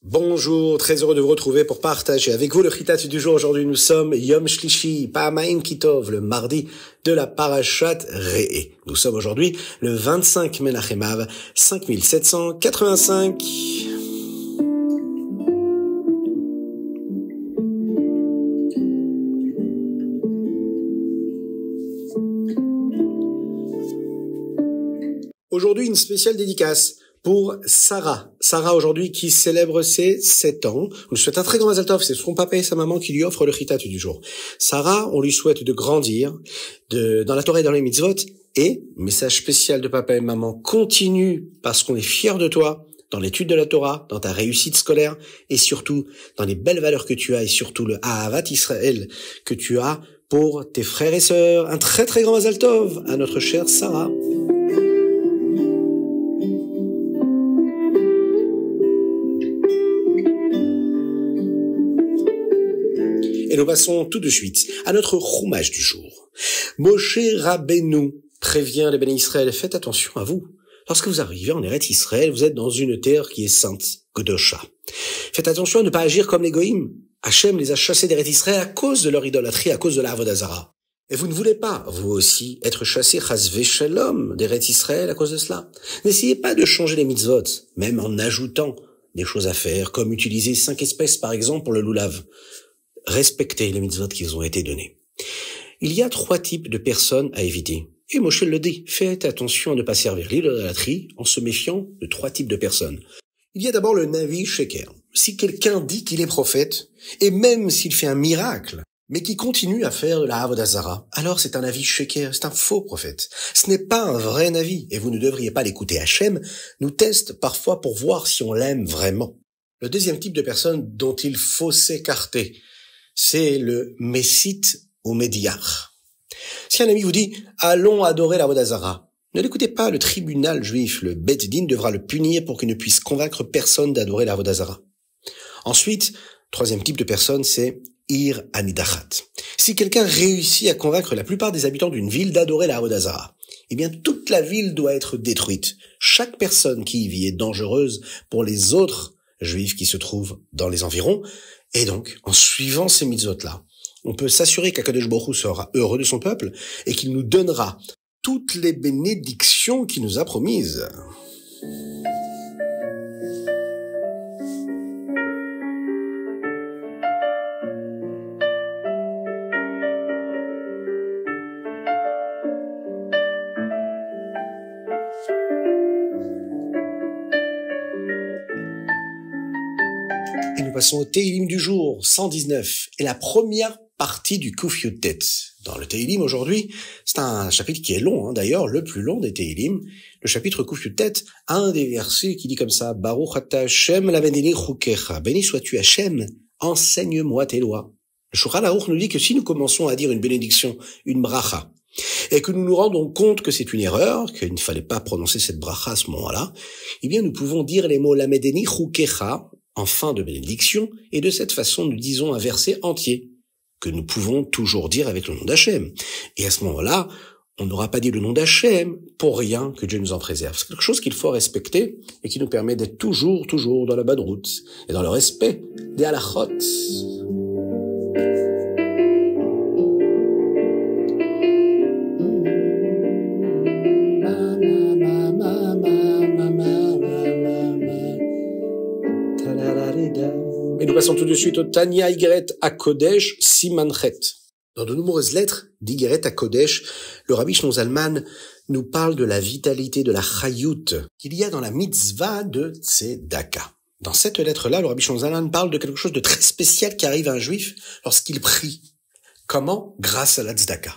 Bonjour, très heureux de vous retrouver pour partager avec vous le chitat du jour. Aujourd'hui, nous sommes Yom Shlishi, Pa'amaim Kitov, le mardi de la Parashat Re'eh. Nous sommes aujourd'hui le 25 Menachem Av, 5785. Aujourd'hui, une spéciale dédicace pour Sarah. Sarah aujourd'hui qui célèbre ses 7 ans. On lui souhaite un très grand Mazal Tov. C'est son papa et sa maman qui lui offrent le chitat du jour. Sarah, on lui souhaite de grandir dans la Torah et dans les mitzvot. Et, message spécial de papa et maman, continue parce qu'on est fiers de toi dans l'étude de la Torah, dans ta réussite scolaire et surtout dans les belles valeurs que tu as et surtout le Ahavat Israël que tu as pour tes frères et sœurs. Un très très grand Mazal Tov à notre chère Sarah. Et nous passons tout de suite à notre choumage du jour. Moshe Rabbeinu prévient les bénis Israël, faites attention à vous. Lorsque vous arrivez en Eretz Israël, vous êtes dans une terre qui est sainte, Kedosha. Faites attention à ne pas agir comme les Goïm. Hachem les a chassés d'Eretz Israël à cause de leur idolâtrie, à cause de la Avodah Zarah. Et vous ne voulez pas, vous aussi, être chassés chas v'shalom d'Eretz Israël à cause de cela. N'essayez pas de changer les mitzvot, même en ajoutant des choses à faire, comme utiliser 5 espèces par exemple pour le loulav. Respectez les mitzvot qui vous ont été donnés. Il y a 3 types de personnes à éviter. Et Moshe le dit, faites attention à ne pas servir l'idolâtrie en se méfiant de 3 types de personnes. Il y a d'abord le Navi Sheker. Si quelqu'un dit qu'il est prophète, et même s'il fait un miracle, mais qui continue à faire de la Avodah Zarah, alors c'est un Navi Sheker, c'est un faux prophète. Ce n'est pas un vrai Navi, et vous ne devriez pas l'écouter. Hachem nous teste parfois pour voir si on l'aime vraiment. Le deuxième type de personne dont il faut s'écarter, c'est le Messite ou Médiar. Si un ami vous dit « Allons adorer la Avodah Zarah », ne l'écoutez pas, le tribunal juif, le Bet Din, devra le punir pour qu'il ne puisse convaincre personne d'adorer la Avodah Zarah. Ensuite, troisième type de personne, c'est Ir Anidachat. Si quelqu'un réussit à convaincre la plupart des habitants d'une ville d'adorer la Avodah Zarah, eh bien toute la ville doit être détruite. Chaque personne qui y vit est dangereuse pour les autres juifs qui se trouvent dans les environs. Et donc, en suivant ces mitzvot-là, on peut s'assurer qu'Akadosh Baruch Hu sera heureux de son peuple et qu'il nous donnera toutes les bénédictions qu'il nous a promises. Et nous passons au Tehillim du jour, 119, et la première partie du Kuf Yutet. Dans le Tehillim aujourd'hui, c'est un chapitre qui est long, d'ailleurs, le plus long des Tehillim, le chapitre Kuf Yutet, un des versets qui dit comme ça, Baruch ata Hashem lavenini chukecha, béni sois-tu Hashem, enseigne-moi tes lois. Le Shulchan Aruch nous dit que si nous commençons à dire une bénédiction, une bracha, et que nous nous rendons compte que c'est une erreur, qu'il ne fallait pas prononcer cette bracha à ce moment-là, eh bien nous pouvons dire les mots lamedeni chukecha, en fin de bénédiction, et de cette façon nous disons un verset entier, que nous pouvons toujours dire avec le nom d'Hachem. Et à ce moment-là, on n'aura pas dit le nom d'Hachem pour rien, que Dieu nous en préserve. C'est quelque chose qu'il faut respecter et qui nous permet d'être toujours dans la bonne route et dans le respect des halachot. Et nous passons tout de suite au Tanya Igeret HaKodesh Simanchet. Dans de nombreuses lettres d'Igeret HaKodesh, le Rabbi Shlomo Zalman nous parle de la vitalité, de la chayut qu'il y a dans la mitzvah de Tzedaka. Dans cette lettre-là, le Rabbi Shlomo Zalman parle de quelque chose de très spécial qui arrive à un juif lorsqu'il prie. Comment? Grâce à la Tzedaka.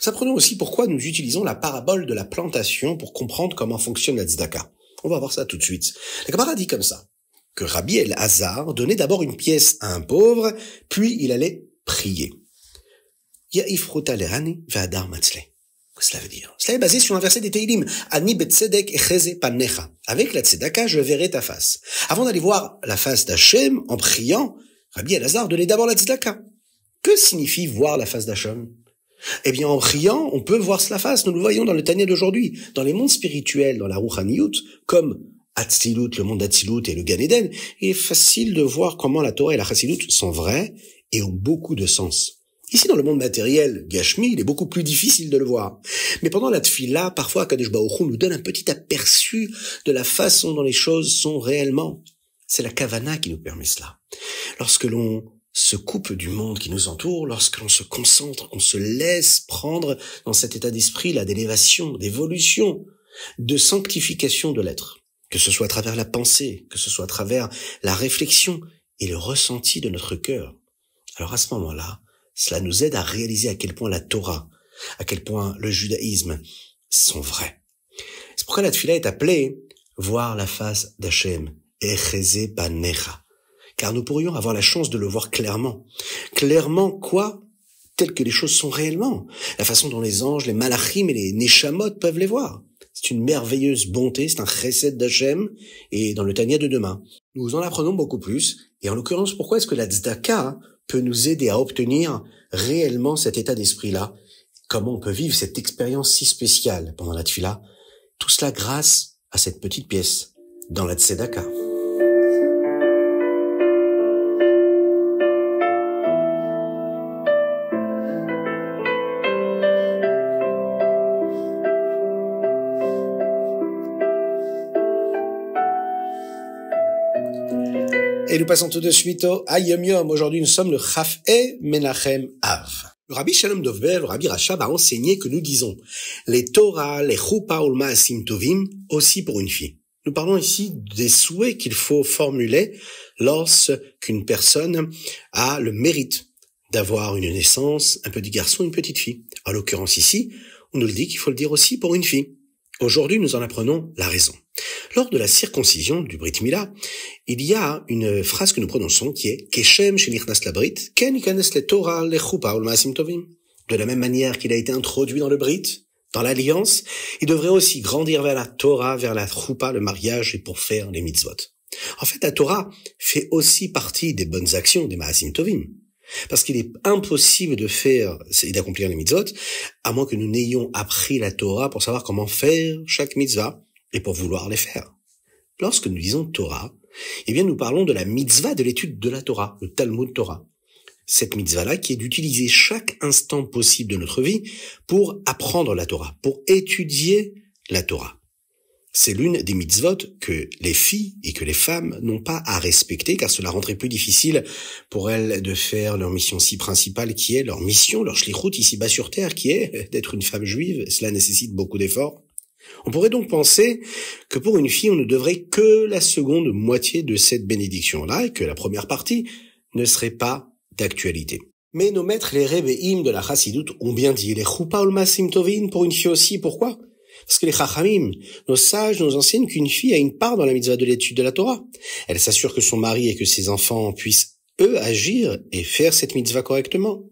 Nous apprenons aussi pourquoi nous utilisons la parabole de la plantation pour comprendre comment fonctionne la Tzedaka. On va voir ça tout de suite. La Gemara dit comme ça, que Rabbi El-Hazar donnait d'abord une pièce à un pauvre, puis il allait prier. Ya'if ruta le'ani ve'adar matzle. Qu'est-ce que cela veut dire? Cela est basé sur un verset des Tehillim. Ani betzedek echeze panecha. Avec la tzedaka, je verrai ta face. Avant d'aller voir la face d'Hachem, en priant, Rabbi El-Hazar donnait d'abord la tzedaka. Que signifie voir la face d'Hachem? Eh bien, en priant, on peut voir la face. Nous le voyons dans le Tanya d'aujourd'hui. Dans les mondes spirituels, dans la Rouhaniyut, comme Hatzilut, le monde d'Hatzilut et le Gan Eden, il est facile de voir comment la Torah et la Chassidut sont vraies et ont beaucoup de sens. Ici, dans le monde matériel, Gashmi, il est beaucoup plus difficile de le voir. Mais pendant la Tfila, parfois, Kadosh Baruch Hu nous donne un petit aperçu de la façon dont les choses sont réellement. C'est la Kavana qui nous permet cela. Lorsque l'on se coupe du monde qui nous entoure, lorsque l'on se concentre, on se laisse prendre dans cet état d'esprit là d'élévation, d'évolution, de sanctification de l'être, que ce soit à travers la pensée, que ce soit à travers la réflexion et le ressenti de notre cœur. Alors à ce moment-là, cela nous aide à réaliser à quel point la Torah, à quel point le judaïsme sont vrais. C'est pourquoi la Tfila est appelée voir la face d'Hachem, Echeze Panecha. Car nous pourrions avoir la chance de le voir clairement. Clairement quoi? Telles que les choses sont réellement. La façon dont les anges, les malachim et les neshamot peuvent les voir. C'est une merveilleuse bonté, c'est un chesed d'Hachem, et dans le Tanya de demain, nous en apprenons beaucoup plus, et en l'occurrence, pourquoi est-ce que la tzedaka peut nous aider à obtenir réellement cet état d'esprit-là? Comment on peut vivre cette expérience si spéciale pendant la tfila? Tout cela grâce à cette petite pièce dans la tzedaka. Et nous passons tout de suite au Hayom Yom. Aujourd'hui, nous sommes le Chaf-E Menachem Av. Le Rabbi Shalom Dovber, le Rabbi Rachab a enseigné que nous disons les Torah, les Chupa ou le Maasim Tovim aussi pour une fille. Nous parlons ici des souhaits qu'il faut formuler lorsqu'une personne a le mérite d'avoir une naissance, un petit garçon, une petite fille. En l'occurrence ici, on nous le dit qu'il faut le dire aussi pour une fille. Aujourd'hui, nous en apprenons la raison. Lors de la circoncision du Brit Mila, il y a une phrase que nous prononçons qui est Keshem shenichnas la Brit, ken ikanes le Torah le Chupa ul Maasim Tovim. De la même manière qu'il a été introduit dans le Brit, dans l'Alliance, il devrait aussi grandir vers la Torah, vers la Chupa, le mariage et pour faire les mitzvot. En fait, la Torah fait aussi partie des bonnes actions des Maasim Tovim. Parce qu'il est impossible de faire et d'accomplir les mitzvot, à moins que nous n'ayons appris la Torah pour savoir comment faire chaque mitzvah et pour vouloir les faire. Lorsque nous disons Torah, eh bien nous parlons de la mitzvah de l'étude de la Torah, le Talmud Torah. Cette mitzvah-là qui est d'utiliser chaque instant possible de notre vie pour apprendre la Torah, pour étudier la Torah. C'est l'une des mitzvot que les filles et que les femmes n'ont pas à respecter car cela rendrait plus difficile pour elles de faire leur mission si principale qui est leur mission, leur shlichut ici-bas sur terre qui est d'être une femme juive. Cela nécessite beaucoup d'efforts. On pourrait donc penser que pour une fille, on ne devrait que la seconde moitié de cette bénédiction-là et que la première partie ne serait pas d'actualité. Mais nos maîtres, les Rebbeim de la Chassidut, ont bien dit les Chupa ul Maasim Tovim pour une fille aussi. Pourquoi? Parce que les Chachamim, nos sages, nous enseignent qu'une fille a une part dans la mitzvah de l'étude de la Torah. Elle s'assure que son mari et que ses enfants puissent, eux, agir et faire cette mitzvah correctement.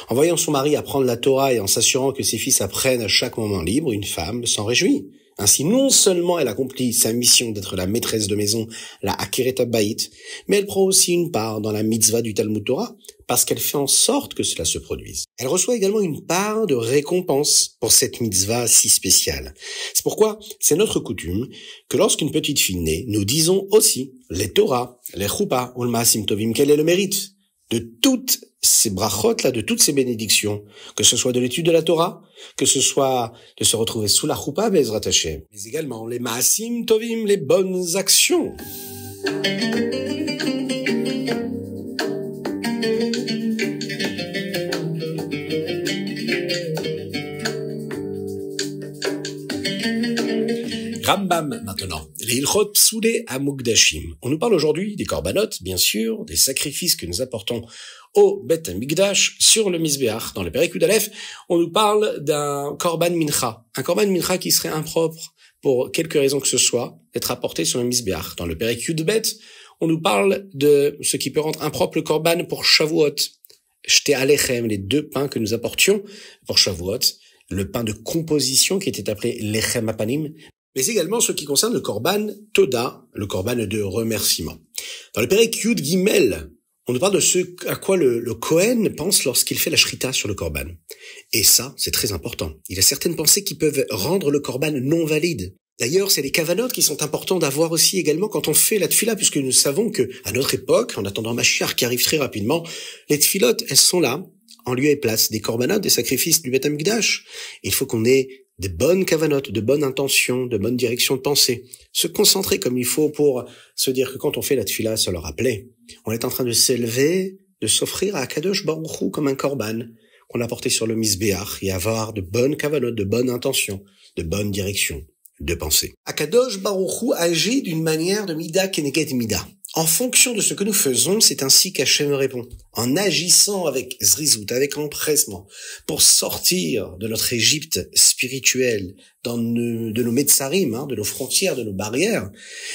En voyant son mari apprendre la Torah et en s'assurant que ses fils apprennent à chaque moment libre, une femme s'en réjouit. Ainsi, non seulement elle accomplit sa mission d'être la maîtresse de maison, la Akeret Habayit, mais elle prend aussi une part dans la mitzvah du Talmud Torah, parce qu'elle fait en sorte que cela se produise. Elle reçoit également une part de récompense pour cette mitzvah si spéciale. C'est pourquoi c'est notre coutume que lorsqu'une petite fille naît, nous disons aussi les Torah, les Chupa ou le Maasim Tovim, quel est le mérite de toutes ces brachot là, de toutes ces bénédictions, que ce soit de l'étude de la Torah, que ce soit de se retrouver sous la Chupa, Bezrat Hashem, mais également les Maasim Tovim, les bonnes actions. Rambam maintenant, les Ilchot Psoulé Amugdashim. On nous parle aujourd'hui des korbanot, bien sûr, des sacrifices que nous apportons au Bet Hamikdash sur le Mizbeach. Dans le Perek Yud Aleph, on nous parle d'un korban mincha. Un korban mincha qui serait impropre pour quelque raison que ce soit d'être apporté sur le Mizbeach. Dans le Perek Yud Bet, on nous parle de ce qui peut rendre impropre le korban pour Shavuot. Shte Alechem, les deux pains que nous apportions pour Shavuot. Le pain de composition qui était appelé Lechem Apanim, mais également ce qui concerne le korban Toda, le korban de remerciement. Dans le Perek Yud Gimel, on nous parle de ce à quoi le Kohen pense lorsqu'il fait la shrita sur le korban. Et ça, c'est très important. Il y a certaines pensées qui peuvent rendre le korban non valide. D'ailleurs, c'est les kavanotes qui sont importants d'avoir aussi également quand on fait la tfila, puisque nous savons que à notre époque, en attendant Mashiach qui arrive très rapidement, les tfilotes, elles sont là, en lieu et place des corbanotes, des sacrifices du Beth Amikdash. Il faut qu'on ait de bonnes kavanotes, de bonnes intentions, de bonnes directions de pensée. Se concentrer comme il faut pour se dire que quand on fait la tfila, ça leur plaît. On est en train de s'élever, de s'offrir à Kadosh Baruch Hu comme un korban qu'on a porté sur le Mizbeach et avoir de bonnes kavanotes, de bonnes intentions, de bonnes directions de pensée. Akadosh Baruch Hu agit d'une manière de mida keneged mida. En fonction de ce que nous faisons, c'est ainsi qu'Hachem répond. En agissant avec zrizout, avec empressement, pour sortir de notre Égypte spirituelle, de nos metzarim, de nos frontières, de nos barrières,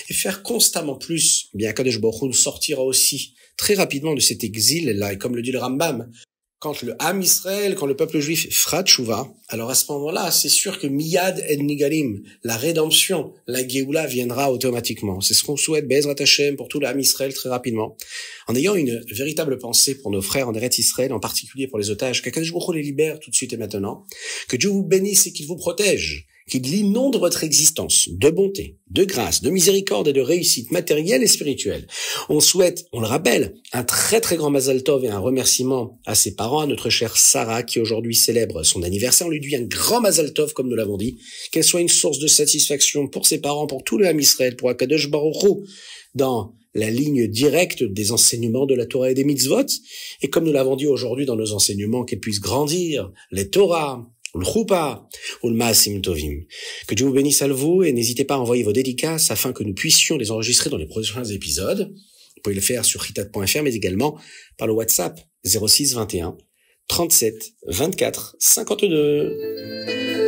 et faire constamment plus, eh bien Akadosh Baruch Hu nous sortira aussi très rapidement de cet exil-là, et comme le dit le Rambam, quand le Ham Israël, quand le peuple juif fera tchouva, alors à ce moment-là, c'est sûr que Miyad et Nigalim, la rédemption, la Géoula viendra automatiquement. C'est ce qu'on souhaite, Be'ezrat Hashem, pour tout le Ham Israël très rapidement. En ayant une véritable pensée pour nos frères en Eretz Israël, en particulier pour les otages, qu'Akadosh Baruch Hu les libère tout de suite et maintenant, que Dieu vous bénisse et qu'il vous protège, qu'il l'inonde votre existence de bonté, de grâce, de miséricorde et de réussite matérielle et spirituelle. On souhaite, on le rappelle, un très très grand Mazal Tov et un remerciement à ses parents, à notre chère Sarah qui aujourd'hui célèbre son anniversaire. On lui dit un grand Mazal Tov, comme nous l'avons dit, qu'elle soit une source de satisfaction pour ses parents, pour tout le Ham Israël, pour Akadosh Baruch Hu, dans la ligne directe des enseignements de la Torah et des mitzvot. Et comme nous l'avons dit aujourd'hui dans nos enseignements, qu'elle puisse grandir, les Torah, le Choupa, ou le Maasim Tovim. Que Dieu vous bénisse à vous et n'hésitez pas à envoyer vos dédicaces afin que nous puissions les enregistrer dans les prochains épisodes. Vous pouvez le faire sur chitat.fr mais également par le WhatsApp 06 21 37 24 52.